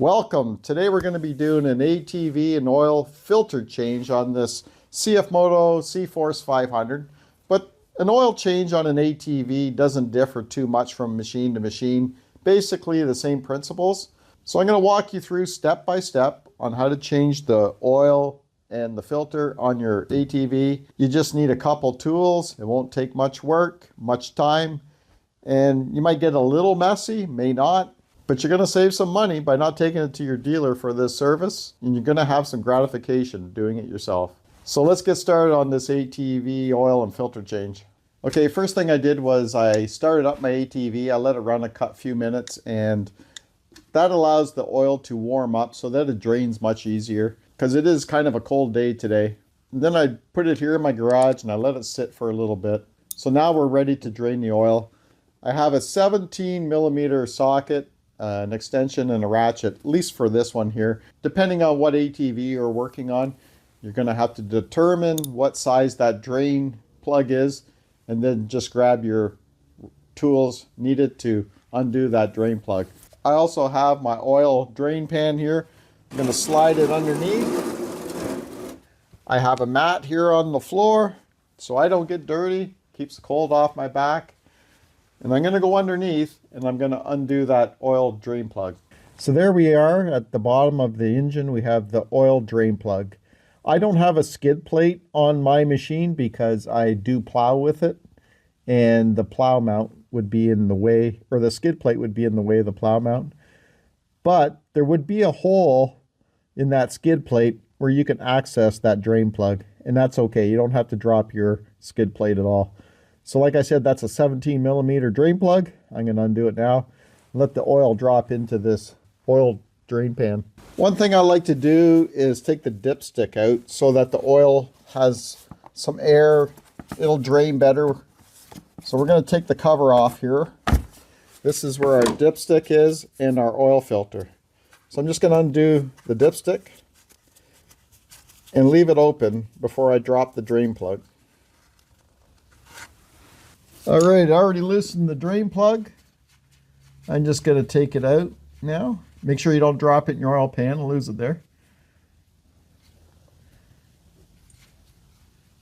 Welcome. Today we're going to be doing an ATV and oil filter change on this CFMoto CForce 500. But an oil change on an ATV doesn't differ too much from machine to machine. Basically the same principles. So I'm going to walk you through step by step on how to change the oil and the filter on your ATV. You just need a couple tools. It won't take much work, much time, and you might get a little messy, may not. But you're going to save some money by not taking it to your dealer for this service, and you're going to have some gratification doing it yourself. So let's get started on this ATV oil and filter change. Okay, first thing I did was I started up my ATV. I let it run a few minutes, and that allows the oil to warm up so that it drains much easier, because it is kind of a cold day today. And then I put it here in my garage and I let it sit for a little bit. So now we're ready to drain the oil. I have a 17mm socket, an extension and a ratchet, at least for this one here. Depending on what ATV you're working on, you're going to have to determine what size that drain plug is, and then just grab your tools needed to undo that drain plug. I also have my oil drain pan here. I'm going to slide it underneath. I have a mat here on the floor so I don't get dirty, keeps the cold off my back. And I'm going to go underneath and I'm going to undo that oil drain plug. So there we are at the bottom of the engine. We have the oil drain plug. I don't have a skid plate on my machine because I do plow with it, and the plow mount would be in the way, or the skid plate would be in the way of the plow mount. But there would be a hole in that skid plate where you can access that drain plug, and that's okay. You don't have to drop your skid plate at all. So like I said, that's a 17mm drain plug. I'm going to undo it now and let the oil drop into this oil drain pan. One thing I like to do is take the dipstick out so that the oil has some air. It'll drain better. So we're going to take the cover off here. This is where our dipstick is and our oil filter. So I'm just going to undo the dipstick and leave it open before I drop the drain plug. Alright, I already loosened the drain plug. I'm just going to take it out now. Make sure you don't drop it in your oil pan and lose it there.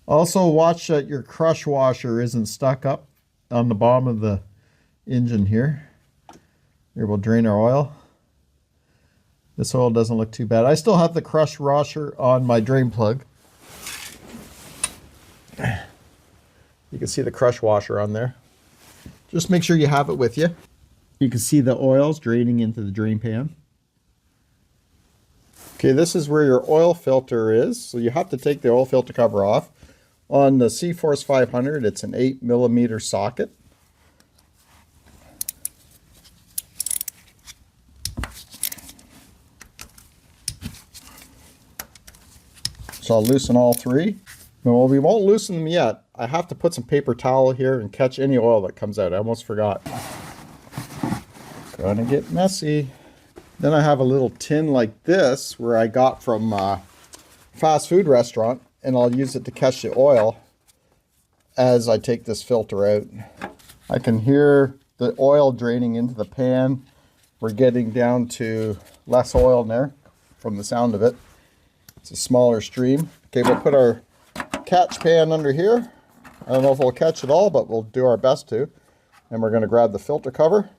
Also watch that your crush washer isn't stuck up on the bottom of the engine here. Here we'll drain our oil. This oil doesn't look too bad. I still have the crush washer on my drain plug. You can see the crush washer on there. Just make sure you have it with you. You can see the oils draining into the drain pan. Okay, this is where your oil filter is. So you have to take the oil filter cover off. On the CForce 500, it's an 8mm socket. So I'll loosen all three. No, we won't loosen them yet. I have to put some paper towel here and catch any oil that comes out. I almost forgot. Gonna get messy. Then I have a little tin like this where I got from a fast food restaurant, and I'll use it to catch the oil as I take this filter out. I can hear the oil draining into the pan. We're getting down to less oil in there from the sound of it. It's a smaller stream. Okay, we'll put our catch pan under here. I don't know if we'll catch it all, but we'll do our best to. And we're going to grab the filter cover.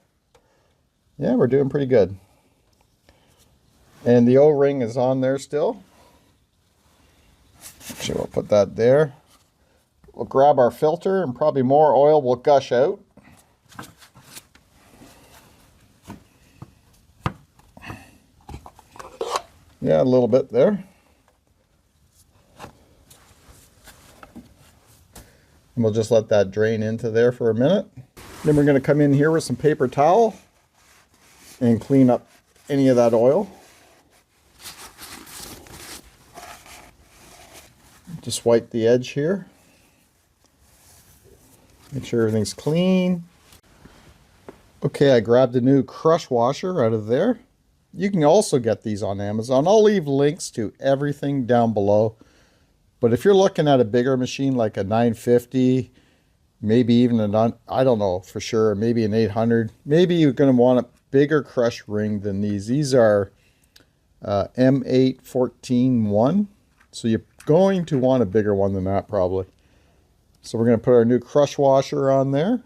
Yeah, we're doing pretty good. And the O-ring is on there still. Actually, we'll put that there. We'll grab our filter, and probably more oil will gush out. Yeah, a little bit there. And we'll just let that drain into there for a minute. Then we're going to come in here with some paper towel and clean up any of that oil. Just wipe the edge here. Make sure everything's clean. Okay, I grabbed a new crush washer out of there. You can also get these on Amazon. I'll leave links to everything down below. But if you're looking at a bigger machine like a 950, maybe even I don't know for sure, maybe an 800, maybe you're going to want a bigger crush ring than these. These are M814-1. So you're going to want a bigger one than that probably. So we're going to put our new crush washer on there.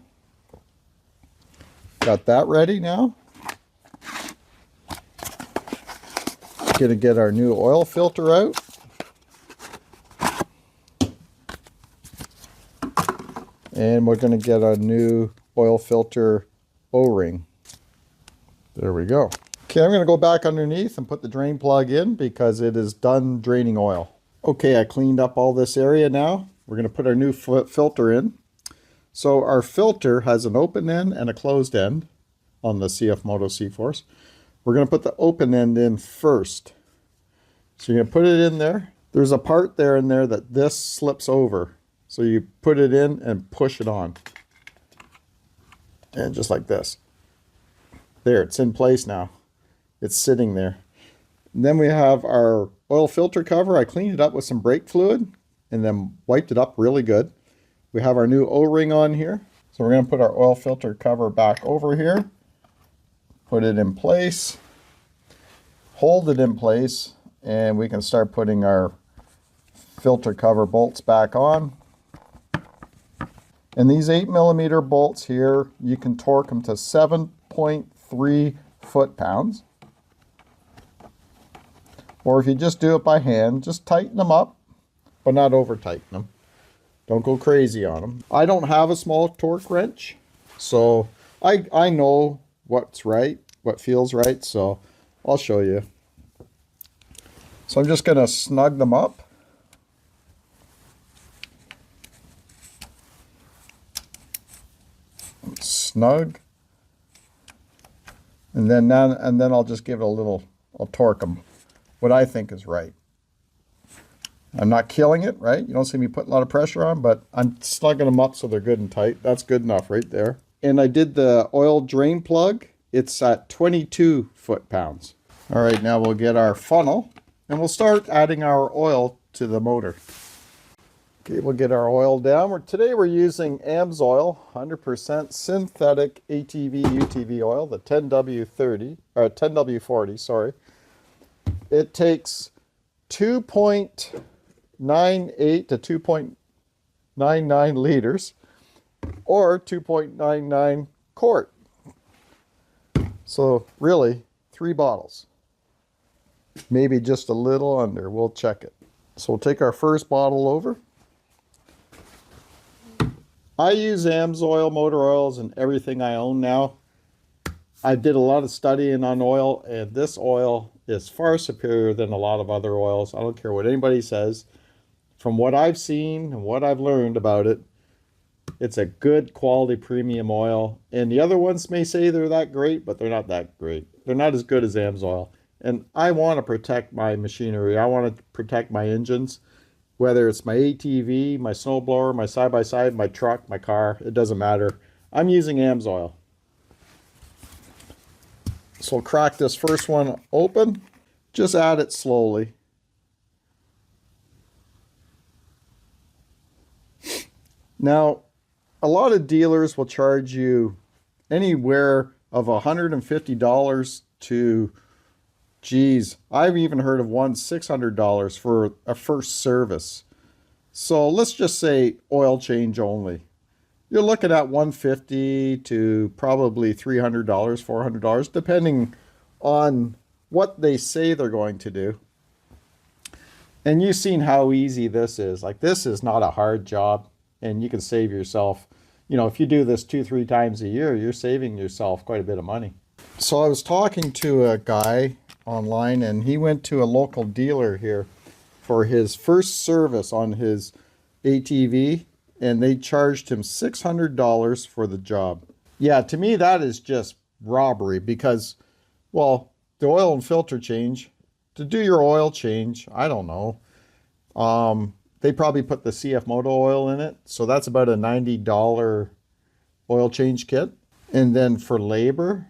Got that ready now. Going to get our new oil filter out. And we're going to get a new oil filter O-ring. There we go. Okay, I'm going to go back underneath and put the drain plug in because it is done draining oil. Okay, I cleaned up all this area now. We're going to put our new filter in. So our filter has an open end and a closed end on the CFMoto CForce. We're going to put the open end in first. So you're going to put it in there. There's a part there in there that this slips over. So you put it in and push it on. And just like this. There, it's in place now. It's sitting there. And then we have our oil filter cover. I cleaned it up with some brake fluid and then wiped it up really good. We have our new O-ring on here. So we're going to put our oil filter cover back over here. Put it in place. Hold it in place. And we can start putting our filter cover bolts back on. And these 8mm bolts here, you can torque them to 7.3 foot-pounds. Or if you just do it by hand, just tighten them up, but not over-tighten them. Don't go crazy on them. I don't have a small torque wrench, so I know what's right, what feels right, so I'll show you. So I'm just going to snug them up. Snug, and then I'll just give it a little, I'll torque them what I think is right. I'm not killing it, right? You don't see me putting a lot of pressure on, but I'm snugging them up so they're good and tight. That's good enough right there. And I did the oil drain plug. It's at 22 foot-pounds. All right, now we'll get our funnel and we'll start adding our oil to the motor. Okay, we'll get our oil down. Today we're using AMSOIL 100% synthetic ATV UTV oil, the 10W30 or 10W40, sorry. It takes 2.98 to 2.99 liters or 2.99 quart. So really 3 bottles. Maybe just a little under. We'll check it. So we'll take our first bottle over. I use AMSOIL motor oils in everything I own now. I did a lot of studying on oil, and this oil is far superior than a lot of other oils. I don't care what anybody says. From what I've seen and what I've learned about it, it's a good quality premium oil. And the other ones may say they're that great, but they're not that great. They're not as good as AMSOIL. And I want to protect my machinery. I want to protect my engines. Whether it's my ATV, my snowblower, my side-by-side, my truck, my car, it doesn't matter. I'm using AMSOIL. So we'll crack this first one open. Just add it slowly. Now, a lot of dealers will charge you anywhere of $150 to, geez, I've even heard of one $600 for a first service. So let's just say oil change only. You're looking at $150 to probably $300, $400, depending on what they say they're going to do. And you've seen how easy this is. Like, this is not a hard job, and you can save yourself, you know, if you do this 2-3 times a year, you're saving yourself quite a bit of money. So I was talking to a guy online, and he went to a local dealer here for his first service on his ATV, and they charged him $600 for the job. Yeah, to me that is just robbery because, well, the oil and filter change, to do your oil change, I don't know. They probably put the CFMoto oil in it, so that's about a $90 oil change kit. And then for labor,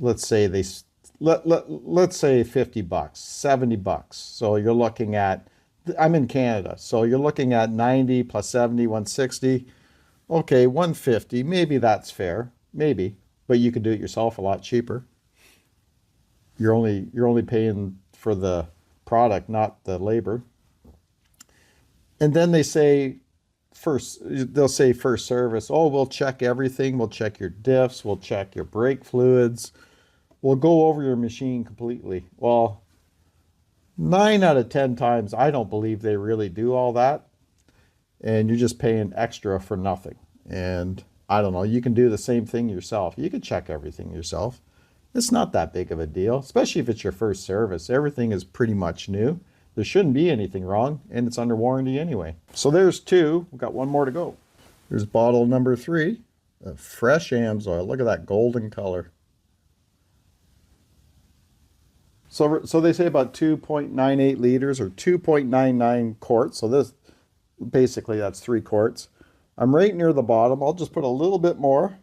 let's say let's say $50, $70. So you're looking at, I'm in Canada, so you're looking at 90 plus 70, 160. Okay, 150, maybe that's fair, maybe, but you could do it yourself a lot cheaper. You're only paying for the product, not the labor. And then they'll say first service. Oh, we'll check everything. We'll check your diffs. We'll check your brake fluids. We'll go over your machine completely. Well, 9 out of 10 times, I don't believe they really do all that. And you're just paying extra for nothing. And I don't know, you can do the same thing yourself. You can check everything yourself. It's not that big of a deal, especially if it's your first service. Everything is pretty much new. There shouldn't be anything wrong, and it's under warranty anyway. So there's 2. We've got 1 more to go. Here's bottle number 3, a fresh AMSOIL. Look at that golden color. So they say about 2.98 liters or 2.99 quarts. So this, basically that's 3 quarts. I'm right near the bottom. I'll just put a little bit more,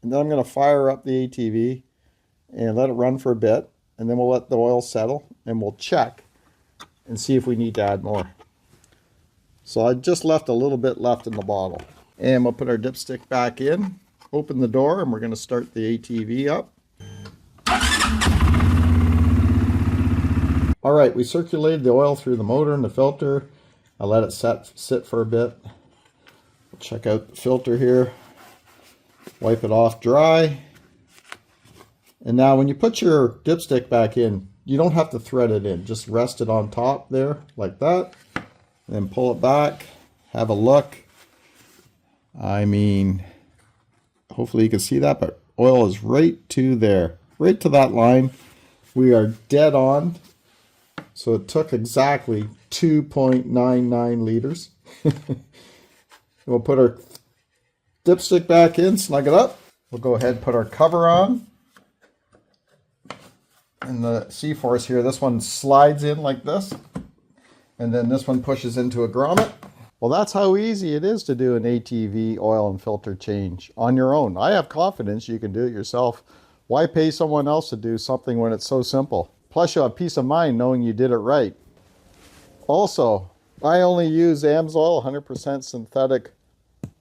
and then I'm going to fire up the ATV and let it run for a bit, and then we'll let the oil settle, and we'll check and see if we need to add more. So I just left a little bit left in the bottle. And we'll put our dipstick back in, open the door, and we're going to start the ATV up. All right, we circulated the oil through the motor and the filter. I let it sit for a bit. Check out the filter here. Wipe it off dry. And now when you put your dipstick back in, you don't have to thread it in. Just rest it on top there like that. Then pull it back. Have a look. I mean, hopefully you can see that, but oil is right to there. Right to that line. We are dead on. So it took exactly 2.99 liters. We'll put our dipstick back in, snug it up. We'll go ahead and put our cover on. And the CForce here, this one slides in like this. And then this one pushes into a grommet. Well, that's how easy it is to do an ATV oil and filter change on your own. I have confidence you can do it yourself. Why pay someone else to do something when it's so simple? Plus, you'll have peace of mind knowing you did it right. Also, I only use AMSOIL 100% synthetic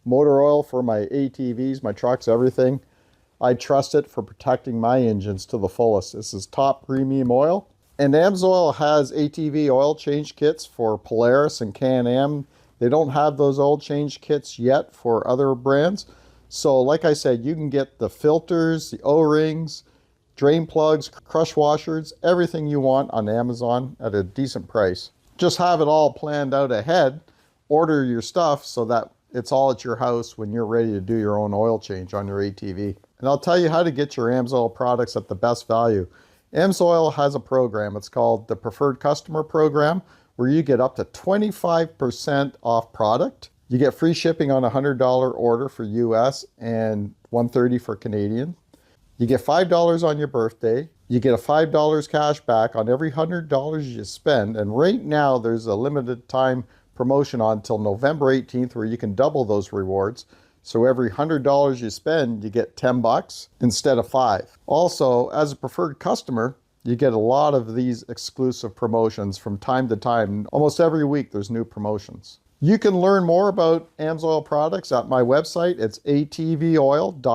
motor oil for my ATVs, my trucks, everything. I trust it for protecting my engines to the fullest. This is top premium oil. And AMSOIL has ATV oil change kits for Polaris and Can-Am. They don't have those oil change kits yet for other brands. So like I said, you can get the filters, the O-rings, drain plugs, crush washers, everything you want on Amazon at a decent price. Just have it all planned out ahead. Order your stuff so that it's all at your house when you're ready to do your own oil change on your ATV. And I'll tell you how to get your AMSOIL products at the best value. AMSOIL has a program. It's called the Preferred Customer Program, where you get up to 25% off product. You get free shipping on a $100 order for US and $130 for Canadian. You get $5 on your birthday. You get a $5 cash back on every $100 you spend. And right now there's a limited time promotion on until November 18th where you can double those rewards. So every $100 you spend, you get 10 bucks instead of 5. Also, as a preferred customer, you get a lot of these exclusive promotions from time to time. Almost every week there's new promotions. You can learn more about AMSOIL products at my website. It's atvoil.ca.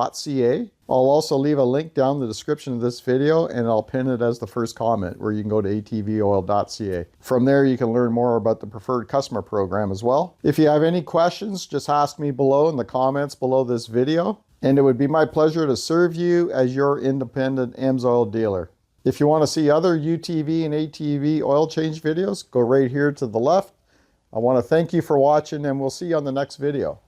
I'll also leave a link down in the description of this video, and I'll pin it as the first comment where you can go to atvoil.ca. From there, you can learn more about the Preferred Customer Program as well. If you have any questions, just ask me below in the comments below this video, and it would be my pleasure to serve you as your independent AMSOIL dealer. If you want to see other UTV and ATV oil change videos, go right here to the left. I want to thank you for watching, and we'll see you on the next video.